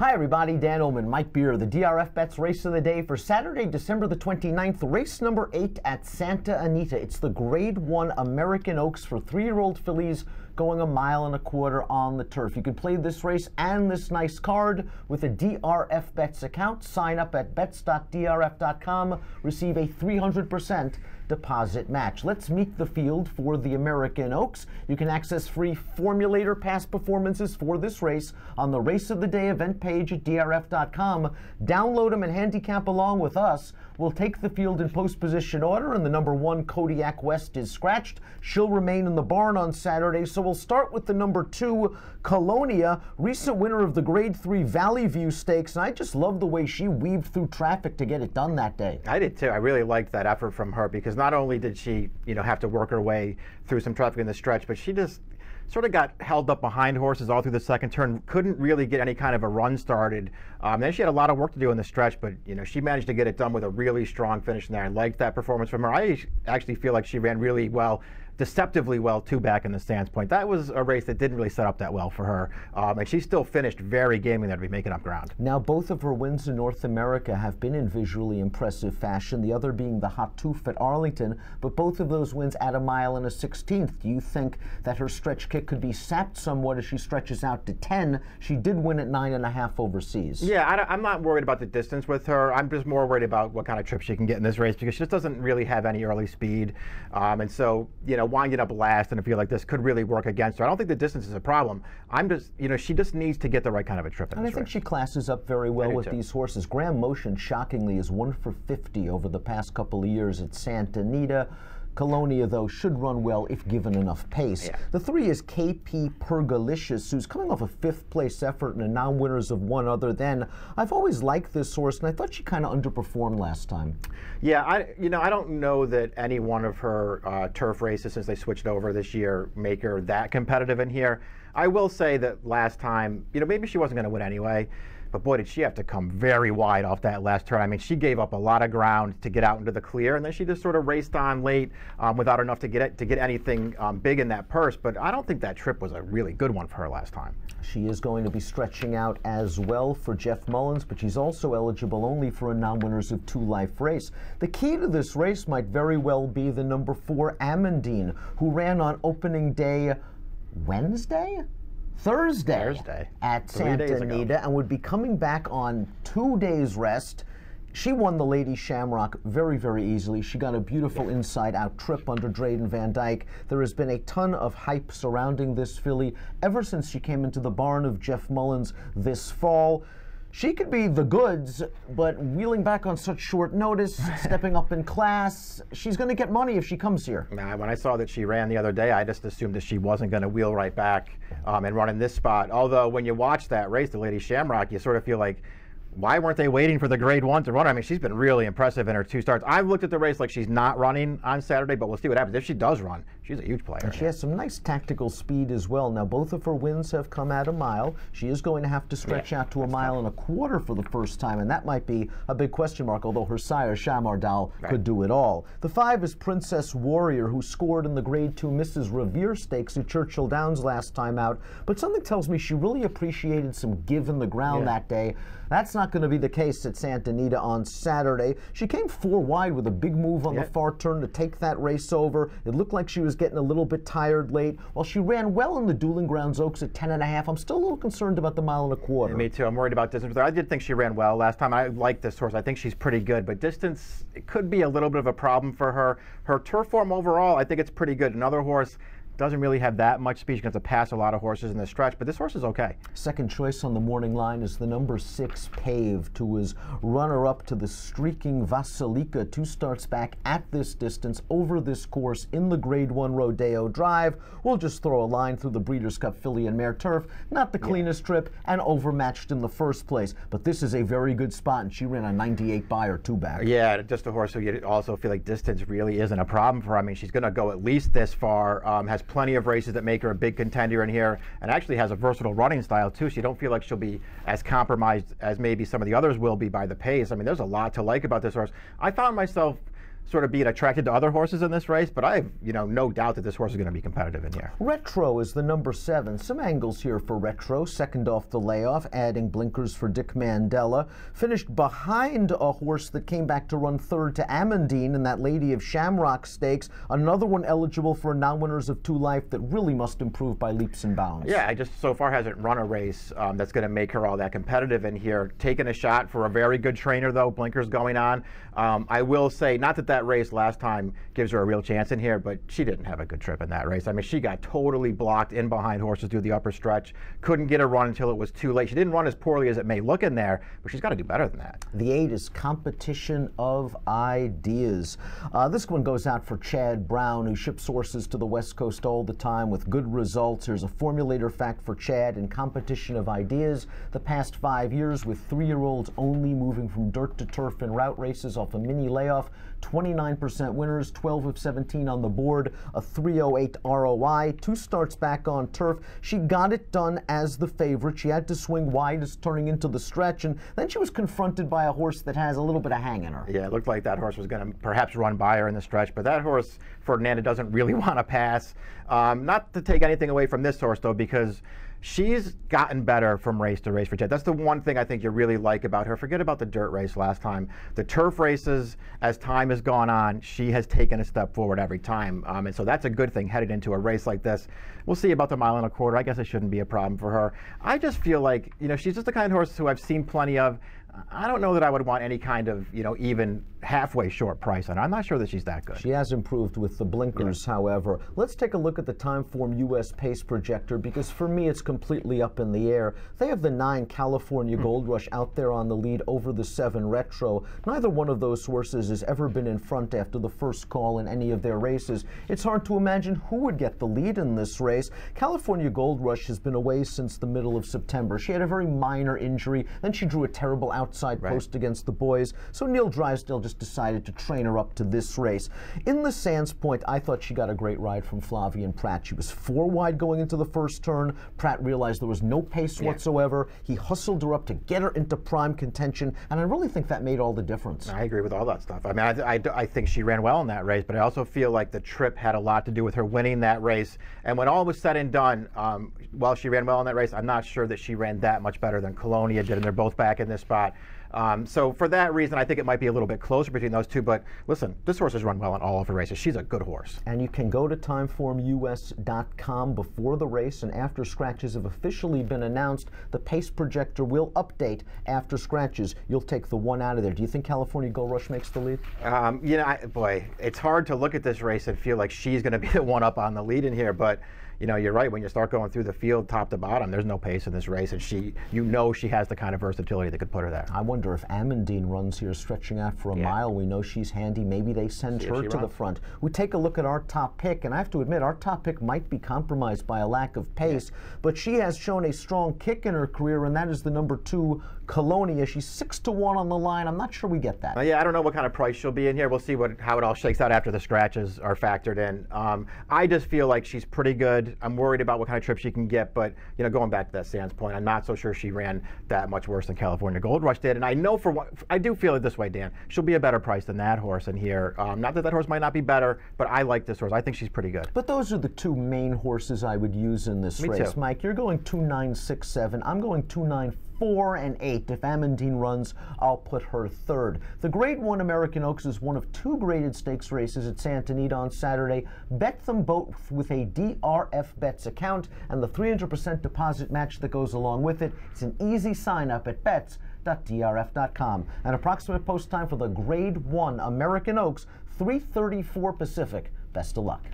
Hi everybody, Dan Illman, Mike Beer, the DRFBets race of the day for Saturday, December the 29th, race number 8 at Santa Anita. It's the Grade 1 American Oaks for 3-year-old fillies going 1.25 miles on the turf. You can play this race and this nice card with a DRFBets account. Sign up at bets.drf.com, receive a 300% deposit match. Let's meet the field for the American Oaks. You can access free formulator past performances for this race on the Race of the Day event page at drf.com. Download them and handicap along with us. We'll take the field in post position order, and the number 1 Kodiak West is scratched. She'll remain in the barn on Saturday, so we'll start with the number 2 Colonia, recent winner of the Grade 3 Valley View Stakes, and I just love the way she weaved through traffic to get it done that day. I did too. I really liked that effort from her, because not only did she, have to work her way through some traffic in the stretch, but she just sort of got held up behind horses all through the second turn, couldn't really get any kind of a run started. Then she had a lot of work to do in the stretch, but she managed to get it done with a really strong finish in there. I liked that performance from her. I actually feel like she ran really well, deceptively well, too, back in the stands point. That was a race that didn't really set up that well for her, and she still finished very gaming there to be making up ground. Now, both of her wins in North America have been in visually impressive fashion, the other being the Hot Tooth at Arlington, but both of those wins at 1 1/16. Do you think that her stretch kick could be sapped somewhat as she stretches out to 10? She did win at 9.5 overseas. Yeah, I'm not worried about the distance with her. I'm just more worried about what kind of trip she can get in this race, because she just doesn't really have any early speed, and so, winding up last in a field like this could really work against her. I don't think the distance is a problem. I'm just, she just needs to get the right kind of a trip in and this I think race. she classes up very well with these horses. Graham Motion, shockingly, is 1 for 50 over the past couple of years at Santa Anita. Colonia, though, should run well if given enough pace. Yeah. The 3 is KP Pergalicious, who's coming off a 5th-place effort and a non-winners of one other than. I've always liked this horse, and I thought she kind of underperformed last time. Yeah, I don't know that any one of her turf races since they switched over this year make her that competitive in here. I will say that last time, maybe she wasn't going to win anyway, but boy, did she have to come very wide off that last turn. I mean, she gave up a lot of ground to get out into the clear, and then she just sort of raced on late without enough to get anything big in that purse. But I don't think that trip was a really good one for her last time. She is going to be stretching out as well for Jeff Mullins, but she's also eligible only for a non-winners of 2 life race. The key to this race might very well be the number 4 Amandine, who ran on opening day Thursday at Santa Anita, and would be coming back on 2 days rest. She won the Lady Shamrock very, very easily. She got a beautiful inside-out trip under Drayden Van Dyke. There has been a ton of hype surrounding this filly ever since she came into the barn of Jeff Mullins this fall. She could be the goods, but wheeling back on such short notice, stepping up in class, she's going to get money if she comes here. Nah, when I saw that she ran the other day, I just assumed that she wasn't going to wheel right back and run in this spot. Although when you watch that race, the Lady Shamrock, you sort of feel like, why weren't they waiting for the Grade 1 to run? I mean, she's been really impressive in her 2 starts. I've looked at the race like she's not running on Saturday, but we'll see what happens. If she does run, she's a huge player. And she has some nice tactical speed as well. Now, both of her wins have come at 1 mile. She is going to have to stretch out to 1.25 miles for the first time, and that might be a big question mark, although her sire, Chamardal, could do it all. The 5 is Princess Warrior, who scored in the Grade 2 Mrs. Revere Stakes at Churchill Downs last time out, but something tells me she really appreciated some give in the ground that day. That's not going to be the case at Santa Anita on Saturday. She came 4 wide with a big move on the far turn to take that race over. It looked like she was getting a little bit tired late. While she ran well in the Dueling Grounds Oaks at 10.5, I'm still a little concerned about the 1.25 miles. Yeah, me too. I'm worried about distance. I did think she ran well last time. I like this horse. I think she's pretty good, but distance, it could be a little bit of a problem for her. Her turf form overall, I think it's pretty good. Another horse doesn't really have that much speed. She's going to have to pass a lot of horses in the stretch, but this horse is okay. Second choice on the morning line is the number 6 Paved, who was runner-up to the streaking Vasilika 2 starts back at this distance over this course in the Grade 1 Rodeo Drive. We'll just throw a line through the Breeders' Cup filly and mare turf. Not the cleanest trip and overmatched in the first place, but this is a very good spot, and she ran a 98 by or 2 back. Yeah, just a horse who you also feel like distance really isn't a problem for her. I mean, she's going to go at least this far, has plenty of races that make her a big contender in here, and actually has a versatile running style too, so you don't feel like she'll be as compromised as maybe some of the others will be by the pace. I mean, there's a lot to like about this horse. I found myself sort of being attracted to other horses in this race, but I have, no doubt that this horse is going to be competitive in here. Retro is the number 7. Some angles here for Retro. Second off the layoff, adding blinkers for Dick Mandela. Finished behind a horse that came back to run third to Amandine in that Lady of Shamrock Stakes. Another one eligible for non-winners of 2 Life that really must improve by leaps and bounds. Yeah, I just so far hasn't run a race that's going to make her all that competitive in here. Taking a shot for a very good trainer, though. Blinkers going on. I will say, not that race last time gives her a real chance in here, but she didn't have a good trip in that race. I mean, she got totally blocked in behind horses through the upper stretch. Couldn't get a run until it was too late. She didn't run as poorly as it may look in there, but she's got to do better than that. The 8 is Competition of Ideas. This one goes out for Chad Brown, who ships horses to the West Coast all the time with good results. Here's a formulator fact for Chad in Competition of Ideas. The past 5 years with 3-year-olds only, moving from dirt to turf in route races off a mini layoff. 29% winners, 12 of 17 on the board, a 308 ROI, 2 starts back on turf. She got it done as the favorite. She had to swing wide as turning into the stretch, and then she was confronted by a horse that has a little bit of hang in her. Yeah, it looked like that horse was going to perhaps run by her in the stretch, but that horse, Ferdinanda, doesn't really want to pass. Not to take anything away from this horse, though, because she's gotten better from race to race for Chad. That's the one thing I think you really like about her. Forget about the dirt race last time. The turf races, as time has gone on, she has taken a step forward every time. And so that's a good thing headed into a race like this. We'll see about the 1.25 miles. I guess it shouldn't be a problem for her. I just feel like, she's just the kind of horse who I've seen plenty of. I don't know that I would want any kind of, even halfway short price on her. I'm not sure that she's that good. She has improved with the blinkers, however. Let's take a look at the Timeform US Pace Projector, because for me it's completely up in the air. They have the 9 California Gold Rush out there on the lead over the 7 Retro. Neither one of those horses has ever been in front after the first call in any of their races. It's hard to imagine who would get the lead in this race. California Gold Rush has been away since the middle of September. She had a very minor injury, then she drew a terrible outside post against the boys, so Neil Drysdale just decided to train her up to this race. In the Sands Point, I thought she got a great ride from Flavien Prat. She was 4 wide going into the first turn. Prat realized there was no pace whatsoever. He hustled her up to get her into prime contention, and I really think that made all the difference. I agree with all that stuff. I mean, I think she ran well in that race, but I also feel like the trip had a lot to do with her winning that race. And when all was said and done, while she ran well in that race, I'm not sure that she ran that much better than Colonia did, and they're both back in this spot. So for that reason, I think it might be a little bit closer between those two. But listen, this horse has run well in all of her races. She's a good horse. And you can go to timeformus.com before the race, and after scratches have officially been announced, the pace projector will update after scratches. You'll take the 1 out of there. Do you think California Gold Rush makes the lead? Boy, it's hard to look at this race and feel like she's going to be the one up on the lead in here. But you're right. When you start going through the field top to bottom, there's no pace in this race, and she has the kind of versatility that could put her there. I wonder if Amandine runs here, stretching out for a mile. We know she's handy. Maybe they send her to the front. We take a look at our top pick, and I have to admit, our top pick might be compromised by a lack of pace, but she has shown a strong kick in her career, and that is the number 2, Colonia. She's 6-1 on the line. I'm not sure we get that. I don't know what kind of price she'll be in here. We'll see how it all shakes out after the scratches are factored in. I just feel like she's pretty good. I'm worried about what kind of trip she can get, but going back to that Sands Point, I'm not so sure she ran that much worse than California Gold Rush did. And I know I do feel it this way, Dan. She'll be a better price than that horse in here. Not that horse might not be better, but I like this horse. I think she's pretty good. But those are the 2 main horses I would use in this race. Too. Mike, you're going 2, 9, 6, 7. I'm going 2, 9, 4, and 8. If Amandine runs, I'll put her 3rd. The Grade 1 American Oaks is one of 2 graded stakes races at Santa Anita on Saturday. Bet them both with a DRFBets account and the 300% deposit match that goes along with it. It's an easy sign up at bets.drf.com. An approximate post time for the Grade 1 American Oaks, 3:34 Pacific. Best of luck.